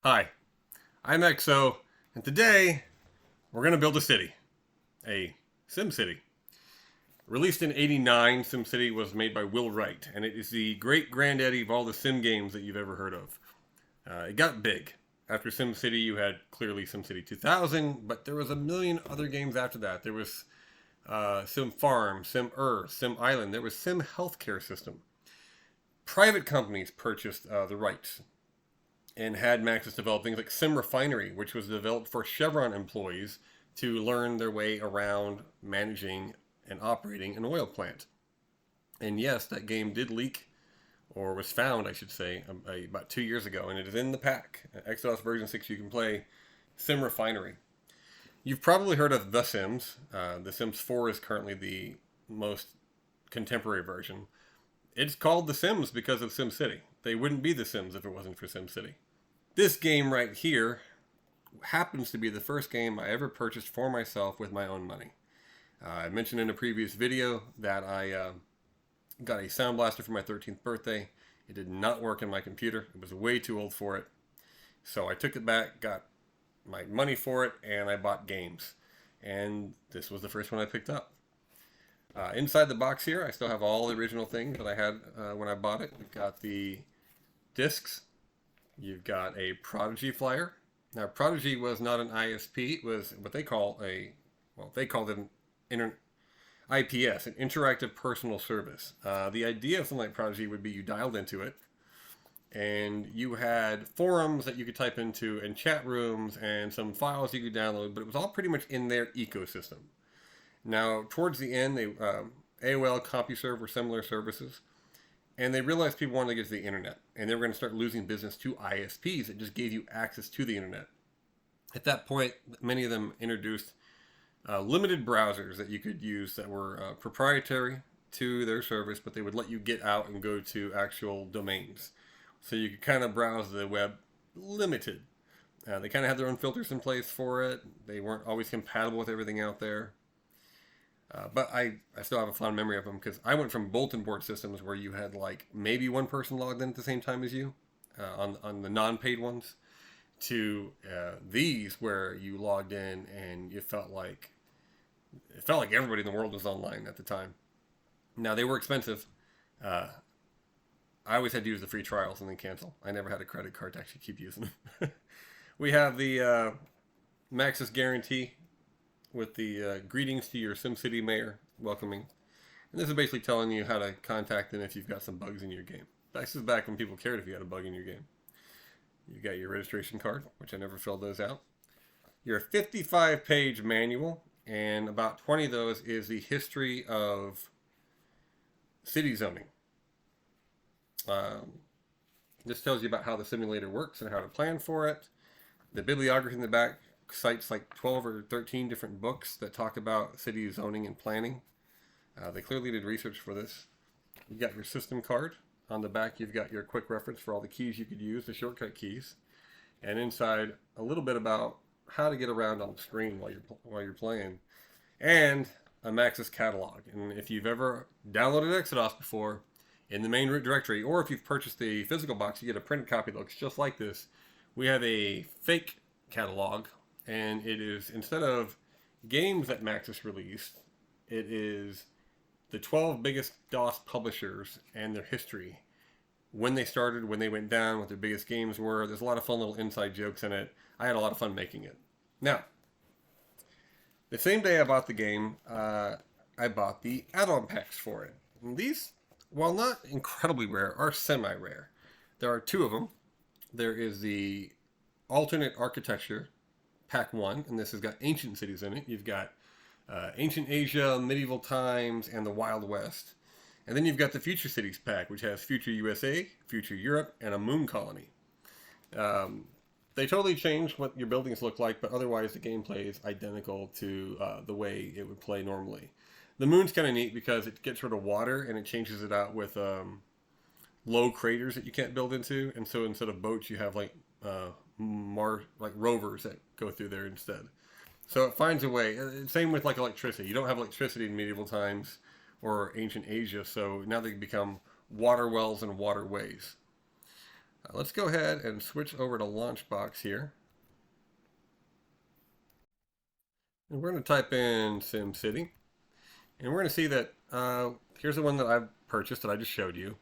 Hi, I'm XO, and today we're going to build a SimCity. Released in '89, SimCity was made by Will Wright, and it is the great granddaddy of all the sim games that you've ever heard of. It got big. After SimCity, you had clearly SimCity 2000, but there was a million other games after that. There was Sim Farm, Sim Earth, Sim Island. There was Sim Healthcare System. Private companies purchased the rights and had Maxis develop things like Sim Refinery, which was developed for Chevron employees to learn their way around managing and operating an oil plant. And yes, that game did leak, or was found, I should say, about 2 years ago, and it is in the pack. Exodus version 6, you can play Sim Refinery. You've probably heard of The Sims. The Sims 4 is currently the most contemporary version. It's called The Sims because of SimCity. They wouldn't be The Sims if it wasn't for SimCity. This game right here happens to be the first game I ever purchased for myself with my own money. I mentioned in a previous video that I got a Sound Blaster for my 13th birthday. It did not work in my computer. It was way too old for it. So I took it back, got my money for it, and I bought games. And this was the first one I picked up. Inside the box here, I still have all the original things that I had when I bought it. We've got the discs. You've got a Prodigy flyer. Now, Prodigy was not an ISP. It was what they call they called it an IPS, an interactive personal service. The idea of something like Prodigy would be you dialed into it, and you had forums that you could type into, and chat rooms, and some files you could download, but it was all pretty much in their ecosystem. Now, towards the end, AOL, CompuServe were similar services. And they realized people wanted to get to the internet. And they were going to start losing business to ISPs that just gave you access to the internet. At that point, many of them introduced limited browsers that you could use that were proprietary to their service, but they would let you get out and go to actual domains. So you could kind of browse the web limited. They kind of had their own filters in place for it. They weren't always compatible with everything out there. But I still have a fond memory of them because I went from bulletin board systems where you had like maybe one person logged in at the same time as you on the non-paid ones to these where you logged in and it felt like everybody in the world was online at the time. Now they were expensive. I always had to use the free trials and then cancel. I never had a credit card to actually keep using them. We have the Maxis guarantee with the greetings to your SimCity mayor, welcoming. And this is basically telling you how to contact them if you've got some bugs in your game. This is back when people cared if you had a bug in your game. You got your registration card, which I never filled those out. Your 55-page manual, and about 20 of those is the history of city zoning. This tells you about how the simulator works and how to plan for it. The bibliography in the back cites like 12 or 13 different books that talk about city zoning and planning. They clearly did research for this. You've got your system card. On the back, you've got your quick reference for all the keys you could use, the shortcut keys. And inside, a little bit about how to get around on the screen while you're playing. And a Maxis catalog. And if you've ever downloaded Exodus before, in the main root directory, or if you've purchased the physical box, you get a printed copy that looks just like this. We have a fake catalog, and it is, instead of games that Maxis released, it is the 12 biggest DOS publishers and their history. When they started, when they went down, what their biggest games were. There's a lot of fun little inside jokes in it. I had a lot of fun making it. Now, the same day I bought the game, I bought the add-on packs for it. And these, while not incredibly rare, are semi-rare. There are two of them. There is the alternate architecture pack 1, and this has got ancient cities in it. You've got ancient Asia, medieval times, and the Wild West. And then you've got the Future Cities pack, which has Future USA, Future Europe, and a moon colony. They totally changed what your buildings look like, but otherwise the gameplay is identical to the way it would play normally. The moon's kind of neat because it gets rid of water and it changes it out with low craters that you can't build into. And so instead of boats, you have like rovers that go through there instead. So it finds a way. Same with like electricity. You don't have electricity in medieval times or ancient Asia, so now they become water wells and waterways. Let's go ahead and switch over to Launchbox here. And we're going to type in SimCity. And we're going to see that here's the one that I've purchased that I just showed you.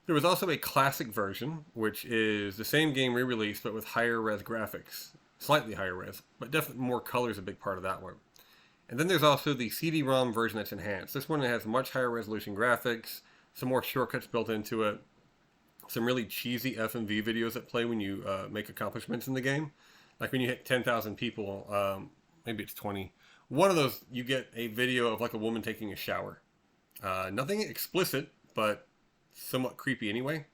There was also a classic version, which is the same game re-released but with higher res graphics. Slightly higher res, but definitely more color is a big part of that one. And then there's also the CD-ROM version that's enhanced. This one has much higher resolution graphics, some more shortcuts built into it, some really cheesy FMV videos that play when you make accomplishments in the game. Like when you hit 10,000 people, maybe it's 20. One of those, you get a video of like a woman taking a shower. Nothing explicit, but somewhat creepy anyway.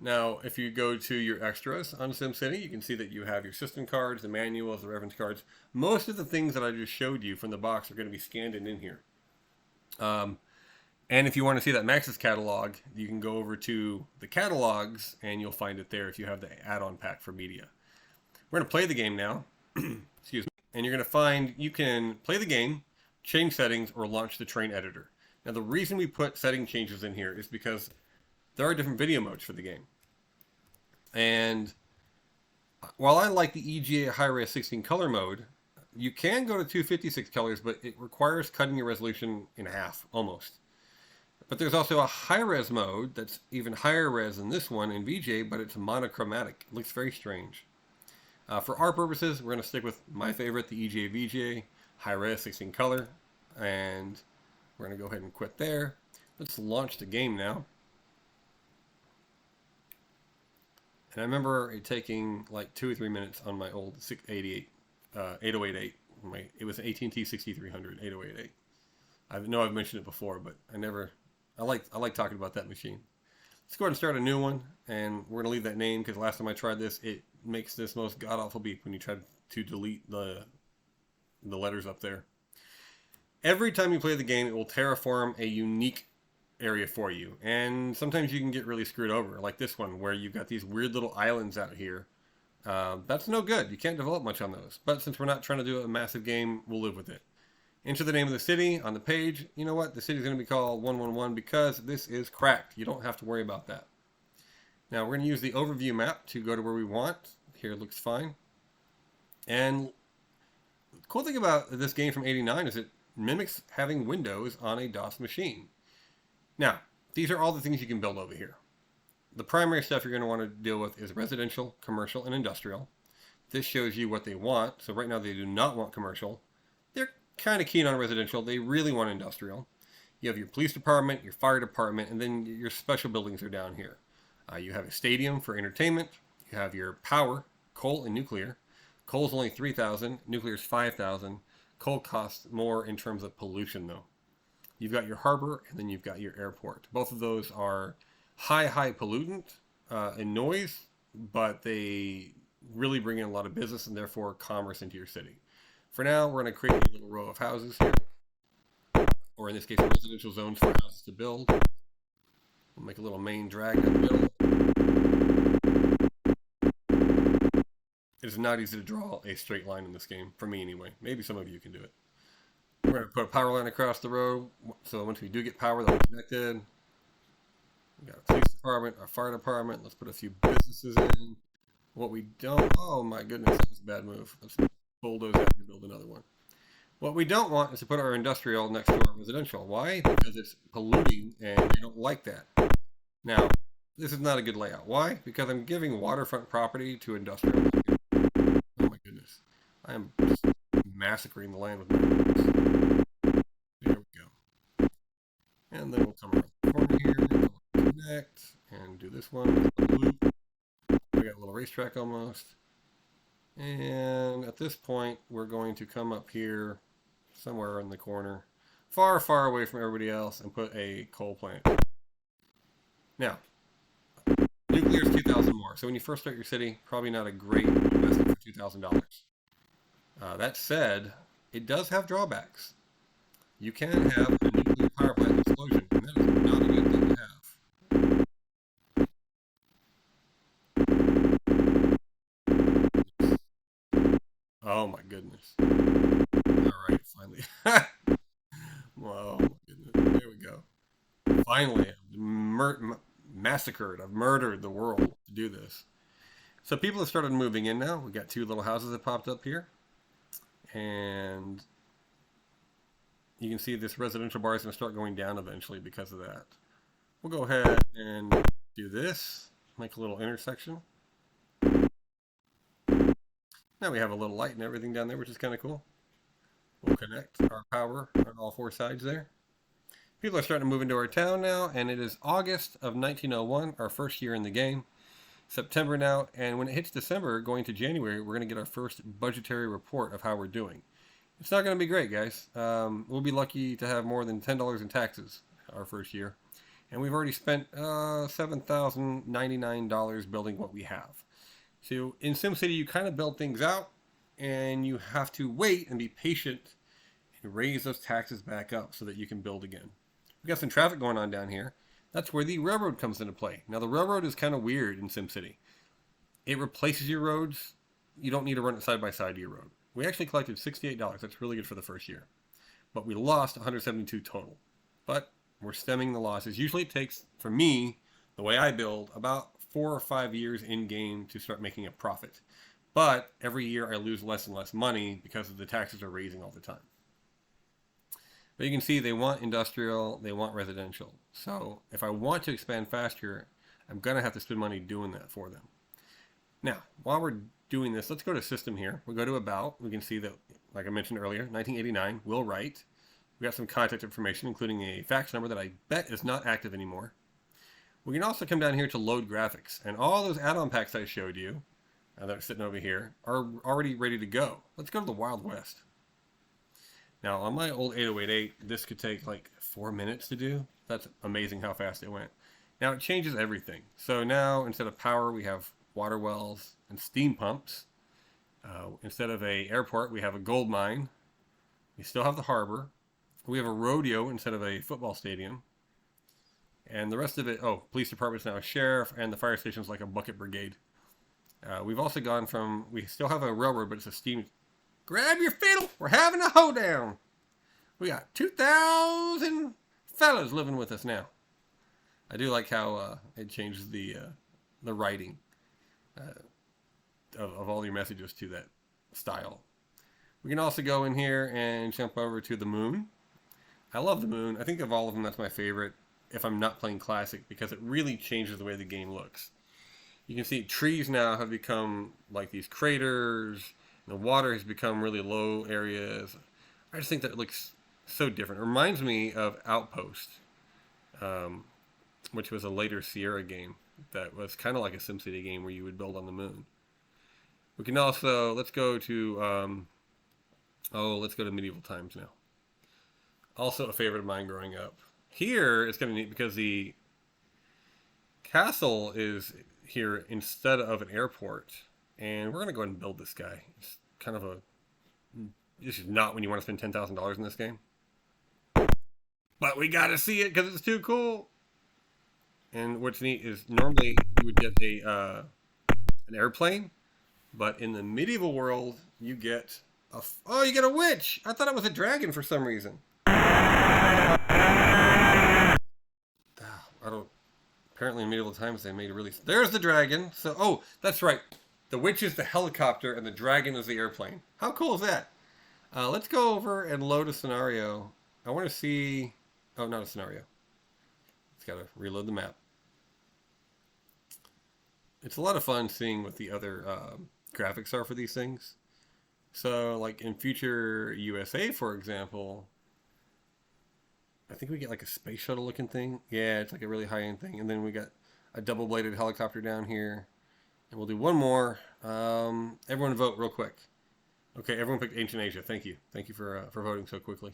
Now, if you go to your extras on SimCity, you can see that you have your system cards, the manuals, the reference cards. Most of the things that I just showed you from the box are going to be scanned in here. And if you want to see that Max's catalog, you can go over to the catalogs and you'll find it there if you have the add-on pack for media. We're going to play the game now. Excuse me. And you're going to find you can play the game, change settings, or launch the train editor. Now, the reason we put setting changes in here is because there are different video modes for the game. And while I like the EGA high-res 16 color mode, you can go to 256 colors, but it requires cutting your resolution in half, almost. But there's also a high-res mode that's even higher res than this one in VJ, but it's monochromatic. It looks very strange. For our purposes, we're going to stick with my favorite, the EGA VJ, high-res 16 color. And we're going to go ahead and quit there. Let's launch the game now. And I remember it taking like 2 or 3 minutes on my old 8088. It was an AT&T 6300 8088. I know I've mentioned it before, but I like talking about that machine. Let's go ahead and start a new one, and we're gonna leave that name because last time I tried this, it makes this most god awful beep when you try to delete the letters up there. Every time you play the game, it will terraform a unique area for you, and sometimes you can get really screwed over, like this one where you've got these weird little islands out here. That's no good. You can't develop much on those. But since we're not trying to do a massive game, we'll live with it. Enter the name of the city on the page. You know what? The city's going to be called 111 because this is cracked. You don't have to worry about that. Now we're going to use the overview map to go to where we want. Here it looks fine. And the cool thing about this game from '89 is it mimics having Windows on a DOS machine. Now, these are all the things you can build over here. The primary stuff you're going to want to deal with is residential, commercial, and industrial. This shows you what they want. So right now they do not want commercial. They're kind of keen on residential. They really want industrial. You have your police department, your fire department, and then your special buildings are down here. You have a stadium for entertainment. You have your power, coal and nuclear. Coal's only 3,000, nuclear's 5,000. Coal costs more in terms of pollution though. You've got your harbor, and then you've got your airport. Both of those are high pollutant and noise, but they really bring in a lot of business and therefore commerce into your city. For now, we're going to create a little row of houses here, or in this case, residential zones for houses to build. We'll make a little main drag in the middle. It is not easy to draw a straight line in this game, for me anyway. Maybe some of you can do it. We're going to put a power line across the road, so once we do get power, they'll be connected. We got a police department, our fire department. Let's put a few businesses in. What we don't, oh my goodness, that was a bad move. Let's bulldoze that and build another one. What we don't want is to put our industrial next to our residential. Why? Because it's polluting and they don't like that. Now, this is not a good layout. Why? Because I'm giving waterfront property to industrial. Oh my goodness. I am just massacring the land with my words. There we go. And then we'll come around the corner here, connect, and do this one. Loop. We got a little racetrack almost. And at this point, we're going to come up here somewhere in the corner, far away from everybody else, and put a coal plant. Now, nuclear is 2,000 more. So when you first start your city, probably not a great investment for $2,000. That said, it does have drawbacks. You can have a nuclear power plant explosion, and that is not a good thing to have. Oh my goodness. Alright, finally. Oh my goodness. There we go. Finally, massacred. I've murdered the world to do this. So people have started moving in now. We've got 2 little houses that popped up here. And you can see this residential bar is going to start going down eventually because of that. We'll go ahead and do this. Make a little intersection. Now we have a little light and everything down there, which is kind of cool. We'll connect our power on all 4 sides there. People are starting to move into our town now, and it is August of 1901, our first year in the game. September now, and when it hits December, going to January, we're going to get our first budgetary report of how we're doing. It's not going to be great, guys. We'll be lucky to have more than $10 in taxes our first year. And we've already spent $7,099 building what we have. So in SimCity, you kind of build things out, and you have to wait and be patient and raise those taxes back up so that you can build again. We've got some traffic going on down here. That's where the railroad comes into play. Now, the railroad is kind of weird in SimCity. It replaces your roads. You don't need to run it side by side to your road. We actually collected $68. That's really good for the first year. But we lost $172 total. But we're stemming the losses. Usually it takes, for me, the way I build, about 4 or 5 years in-game to start making a profit. But every year I lose less and less money because the taxes are raising all the time. But you can see they want industrial, they want residential. So if I want to expand faster, I'm going to have to spend money doing that for them. Now, while we're doing this, let's go to System here. We'll go to About. We can see that, like I mentioned earlier, 1989, Will Wright. We got some contact information, including a fax number that I bet is not active anymore. We can also come down here to Load Graphics. And all those add-on packs I showed you, that are sitting over here, are already ready to go. Let's go to the Wild West. Now, on my old 8088, this could take like 4 minutes to do. That's amazing how fast it went. Now, it changes everything. So now, instead of power, we have water wells and steam pumps. Instead of an airport, we have a gold mine. We still have the harbor. We have a rodeo instead of a football stadium. And the rest of it, police department's now a sheriff, and the fire station's like a bucket brigade. We've also gone from, we still have a railroad, but it's a steam. Grab your fiddle, we're having a hoedown. We got 2,000 fellas living with us now. I do like how it changes the writing of all your messages to that style. We can also go in here and jump over to the moon. I love the moon. I think of all of them, that's my favorite if I'm not playing Classic, because it really changes the way the game looks. You can see trees now have become like these craters. The water has become really low areas. I just think that it looks so different. It reminds me of Outpost, which was a later Sierra game that was kind of like a SimCity game where you would build on the moon. We can also, let's go to medieval times now. Also a favorite of mine growing up. Here, it's kind of neat because the castle is here instead of an airport. And we're going to go ahead and build this guy. It's kind of this is not when you want to spend $10,000 in this game. But we got to see it because it's too cool. And what's neat is normally you would get an airplane. But in the medieval world, you get you get a witch. I thought it was a dragon for some reason. Apparently in medieval times they made a really... There's the dragon. So, that's right. The witch is the helicopter and the dragon is the airplane. How cool is that? Let's go over and load a scenario. I want to see... Oh, not a scenario. It's got to reload the map. It's a lot of fun seeing what the other graphics are for these things. So, like in Future USA, for example, I think we get like a space shuttle looking thing. Yeah, it's like a really high-end thing. And then we got a double-bladed helicopter down here. And we'll do one more. Everyone vote real quick. Okay, everyone picked Ancient Asia. Thank you. Thank you for voting so quickly.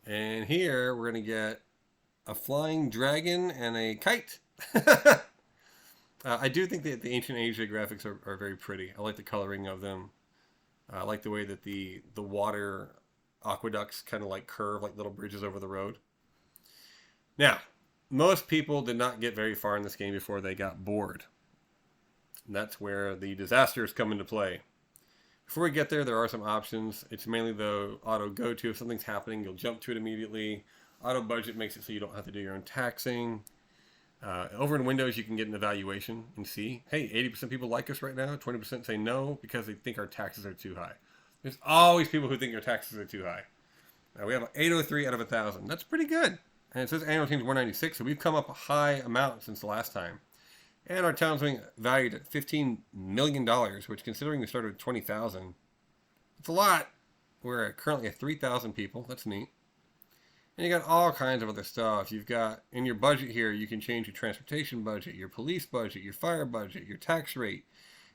And here we're going to get a flying dragon and a kite. I do think that the Ancient Asia graphics are very pretty. I like the coloring of them. I like the way that the water aqueducts kind of like curve like little bridges over the road. Now, most people did not get very far in this game before they got bored. And that's where the disasters come into play. Before we get there, there are some options. It's mainly the auto go-to. If something's happening, you'll jump to it immediately. Auto budget makes it so you don't have to do your own taxing. Over in Windows, you can get an evaluation and see, hey, 80% people like us right now, 20% say no because they think our taxes are too high. There's always people who think our taxes are too high. We have an 803 out of 1,000. That's pretty good. And it says annual team's 196, so we've come up a high amount since the last time. And our town's being valued at $15 million, which, considering we started with 20,000, it's a lot. We're currently at 3,000 people. That's neat. And you got all kinds of other stuff. You've got, in your budget here, you can change your transportation budget, your police budget, your fire budget, your tax rate.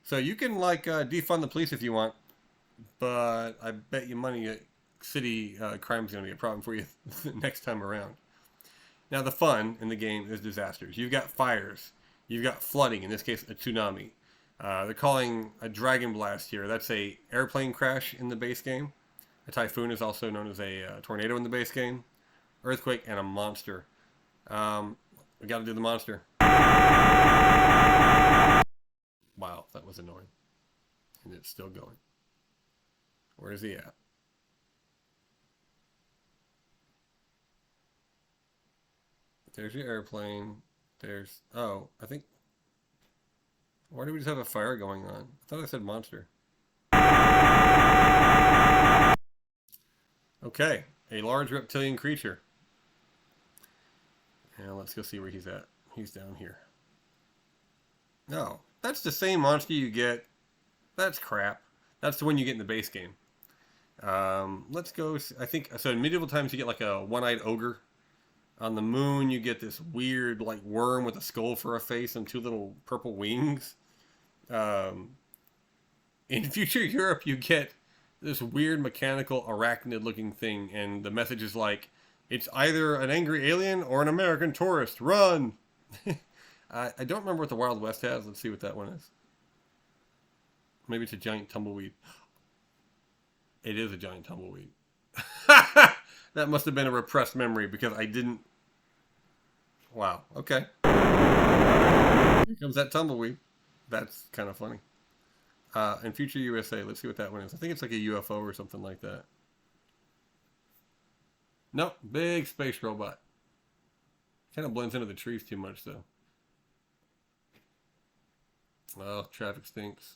So you can, like, defund the police if you want. But I bet you money city crime's going to be a problem for you next time around. Now, the fun in the game is disasters. You've got fires. You've got flooding, in this case, a tsunami. They're calling a dragon blast here. That's a airplane crash in the base game. A typhoon is also known as a tornado in the base game. Earthquake, and a monster. We got to do the monster. Wow, that was annoying. And it's still going. Where is he at? There's your airplane. There's... Oh, I think... Why do we just have a fire going on? I thought I said monster. Okay, a large reptilian creature. And let's go see where he's at. He's down here. No, that's the same monster you get. That's crap. That's the one you get in the base game. Let's go... I think... So in medieval times you get like a one-eyed ogre. On the moon, you get this weird, like, worm with a skull for a face and two little purple wings. In future Europe, you get this weird mechanical arachnid-looking thing, and the message is like, it's either an angry alien or an American tourist. Run! I don't remember what the Wild West has. Let's see what that one is. Maybe it's a giant tumbleweed. It is a giant tumbleweed. That must have been a repressed memory because I didn't... Wow, okay. Here comes that tumbleweed. That's kind of funny. In future USA, let's see what that one is. I think it's like a UFO or something like that. Nope, big space robot. Kind of blends into the trees too much, though. Well, traffic stinks.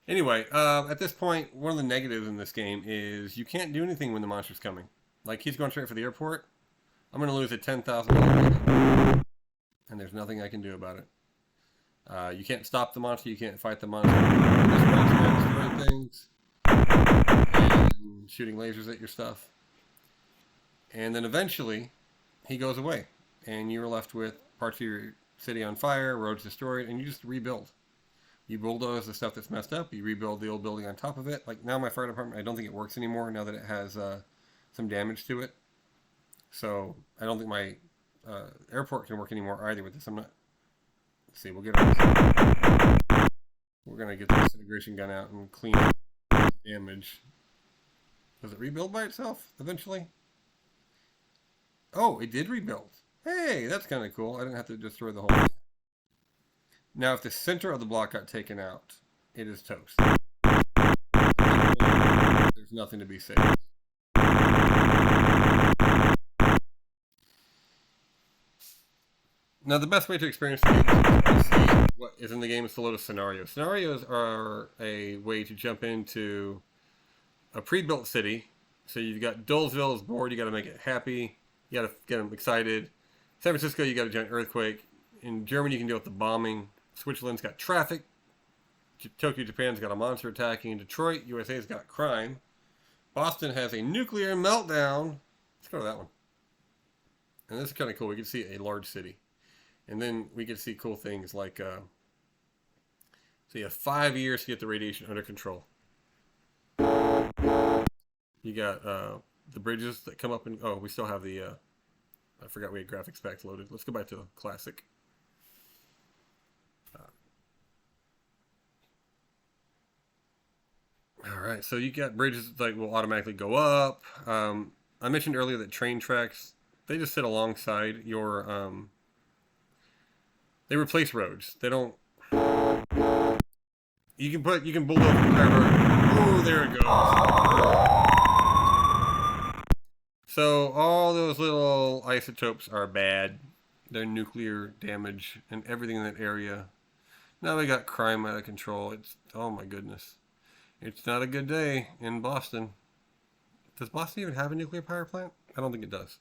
Anyway, at this point, one of the negatives in this game is you can't do anything when the monster's coming. Like, he's going straight for the airport. I'm going to lose a $10,000. And there's nothing I can do about it. You can't stop the monster. You can't fight the monster. Just destroying things. And shooting lasers at your stuff. And then eventually, he goes away. And you're left with parts of your city on fire, roads destroyed, and you just rebuild. You bulldoze the stuff that's messed up. You rebuild the old building on top of it. Like, now my fire department, I don't think it works anymore now that it has some damage to it. So I don't think my airport can work anymore either with this. I'm not... Let's see, we'll get it. We're going to get the disintegration gun out and clean up the damage. Does it rebuild by itself eventually? Oh, it did rebuild. Hey, that's kind of cool. I didn't have to destroy the whole thing. Now, if the center of the block got taken out, it is toast. There's nothing to be saved. Now, the best way to experience the game is to see what is in the game is to load a scenario. Scenarios are a way to jump into a pre-built city. So you've got Dullesville is bored, you got to make it happy. You got to get them excited. San Francisco, you got a giant earthquake. In Germany, you can deal with the bombing. Switzerland's got traffic. Tokyo, Japan's got a monster attacking. Detroit, USA's got crime. Boston has a nuclear meltdown. Let's go to that one. And this is kind of cool. We can see a large city. And then we can see cool things like, so you have 5 years to get the radiation under control. You got the bridges that come up and, oh, we still have the, I forgot we had graphics packs loaded. Let's go back to the classic. All right, so you got bridges that will automatically go up. I mentioned earlier that train tracks, they just sit alongside your, they replace roads. They don't, you can bulldoze the entire road. Oh, there it goes. So all those little isotopes are bad. their nuclear damage and everything in that area. Now they got crime out of control. It's, oh my goodness. It's not a good day in Boston. Does Boston even have a nuclear power plant? I don't think it does.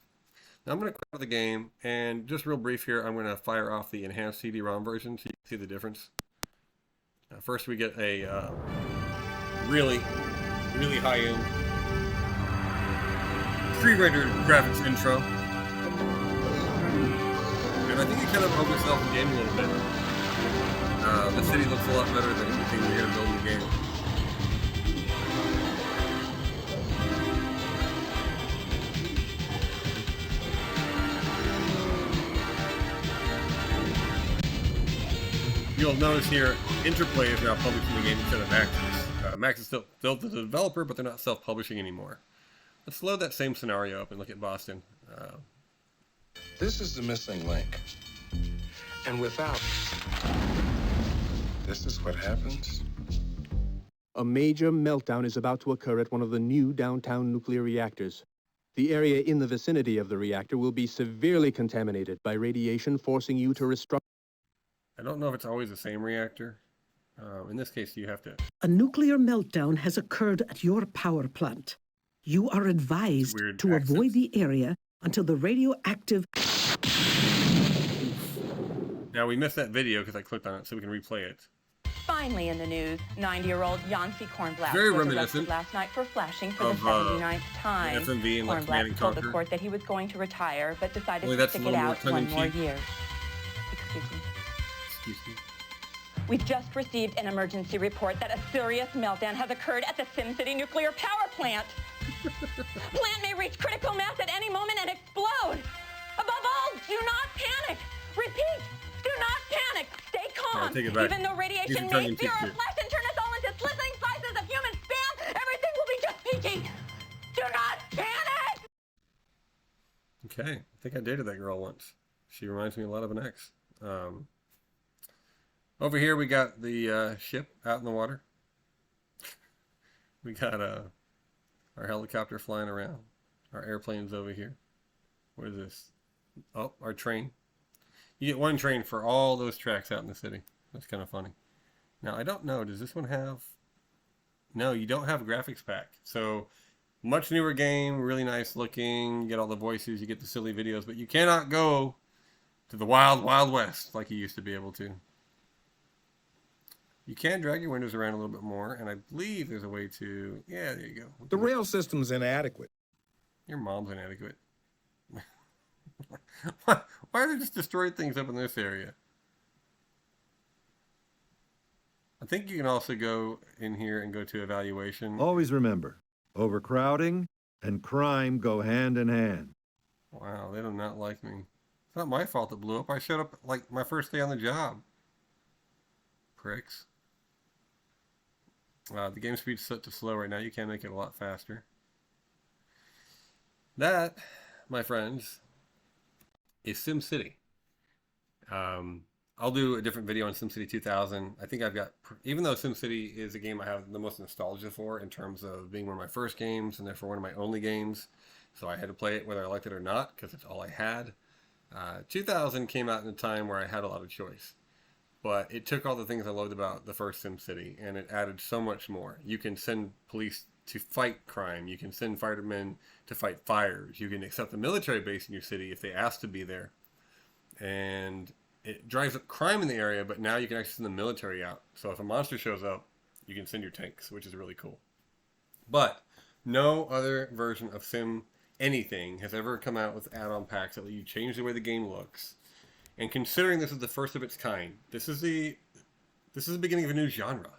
Now I'm going to quit the game, and just real brief here, I'm going to fire off the enhanced CD-ROM version so you can see the difference. First we get a really, really high-end pre-rendered graphics intro. And I think it kind of oversells the game a little bit. The city looks a lot better than anything you're going to build in the game. You'll notice here, Interplay is now publishing the game instead of Maxis. Maxis is still the developer, but they're not self-publishing anymore. Let's load that same scenario up and look at Boston. This is the missing link. And without... This is what happens. A major meltdown is about to occur at one of the new downtown nuclear reactors. The area in the vicinity of the reactor will be severely contaminated by radiation, forcing you to restructure. I don't know if it's always the same reactor. In this case, you have to... A nuclear meltdown has occurred at your power plant. You are advised to avoid the area until the radioactive... Now, we missed that video because I clicked on it, so we can replay it. Finally in the news, 90-year-old Yancey Kornblatt Very was reminiscent arrested last night for flashing for the 79th time. FMV and Kornblatt told the court that he was going to retire, but decided to stick it out one more year. Excuse me. Excuse me. We've just received an emergency report that a serious meltdown has occurred at the SimCity nuclear power plant. Plant may reach critical mass at any moment and explode. Above all, do not panic. Repeat, do not panic. Stay calm. Even though radiation may spear our flesh and turn us all into slithering slices of human spam, everything will be just peachy. Do not panic. Okay, I think I dated that girl once. She reminds me a lot of an ex. Over here we got the ship out in the water. We got our helicopter flying around. Our airplane's over here. What is this? Oh, our train. You get one train for all those tracks out in the city. That's kind of funny. Now, I don't know. Does this one have... No, you don't have a graphics pack. So, much newer game. Really nice looking. You get all the voices. You get the silly videos. But you cannot go to the wild, wild west like you used to be able to. You can drag your windows around a little bit more, and I believe there's a way to... Yeah, there you go. The rail system's inadequate. Your mom's inadequate. Why are they just destroying things up in this area? I think you can also go in here and go to evaluation. Always remember, overcrowding and crime go hand in hand. Wow, they do not like me. It's not my fault it blew up. I showed up like my first day on the job. Pricks. The game speed's set to slow right now. You can make it a lot faster. That, my friends, is SimCity. I'll do a different video on SimCity 2000. I think I've got, even though SimCity is a game I have the most nostalgia for in terms of being one of my first games and therefore one of my only games, so I had to play it whether I liked it or not because it's all I had. 2000 came out in a time where I had a lot of choice. But it took all the things I loved about the first SimCity, and it added so much more. You can send police to fight crime. You can send firemen to fight fires. You can accept a military base in your city if they ask to be there. And it drives up crime in the area, but now you can actually send the military out. So if a monster shows up, you can send your tanks, which is really cool. But no other version of Sim anything has ever come out with add-on packs that let you change the way the game looks. And considering this is the first of its kind, this is the beginning of a new genre,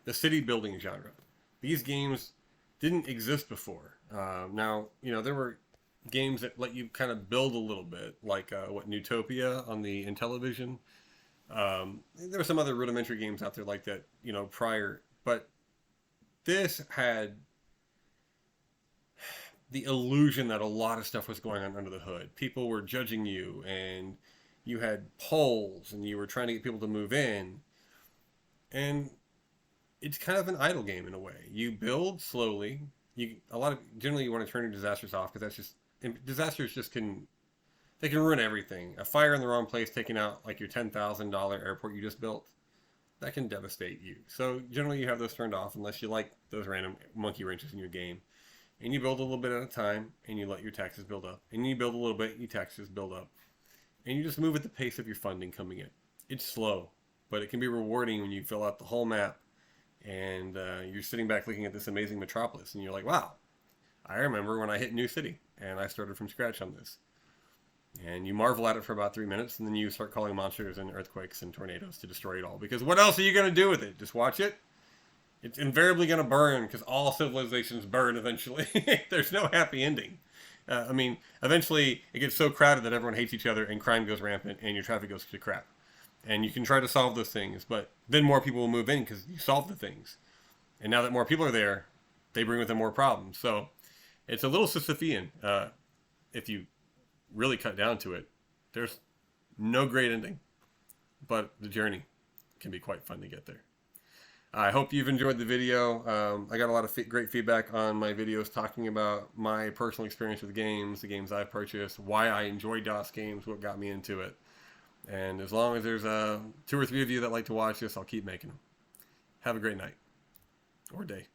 the city building genre. These games didn't exist before. Now, you know, there were games that let you kind of build a little bit, like Newtopia on the Intellivision. There were some other rudimentary games out there like that, you know, prior. But this had the illusion that a lot of stuff was going on under the hood. People were judging you, and you had polls, and you were trying to get people to move in. And it's kind of an idle game in a way. You build slowly. Generally you want to turn your disasters off because that's just, disasters just can they can ruin everything. A fire in the wrong place taking out like your $10,000 airport you just built, that can devastate you. So generally you have those turned off unless you like those random monkey wrenches in your game. And you build a little bit at a time, and you let your taxes build up. And you build a little bit, your taxes build up. And you just move at the pace of your funding coming in. It's slow, but it can be rewarding when you fill out the whole map and you're sitting back looking at this amazing metropolis, and you're like, wow, I remember when I hit New City, and I started from scratch on this. And you marvel at it for about 3 minutes, and then you start calling monsters and earthquakes and tornadoes to destroy it all. Because what else are you going to do with it? Just watch it? It's invariably going to burn, because all civilizations burn eventually. There's no happy ending. I mean, eventually it gets so crowded that everyone hates each other, and crime goes rampant, and your traffic goes to crap. And you can try to solve those things, but then more people will move in because you solve the things. And now that more people are there, they bring with them more problems. So it's a little Sisyphean. If you really cut down to it, there's no great ending, but the journey can be quite fun to get there. I hope you've enjoyed the video. I got a lot of great feedback on my videos talking about my personal experience with games, the games I've purchased, why I enjoy DOS games, what got me into it. And as long as there's 2 or 3 of you that like to watch this, I'll keep making them. Have a great night or day.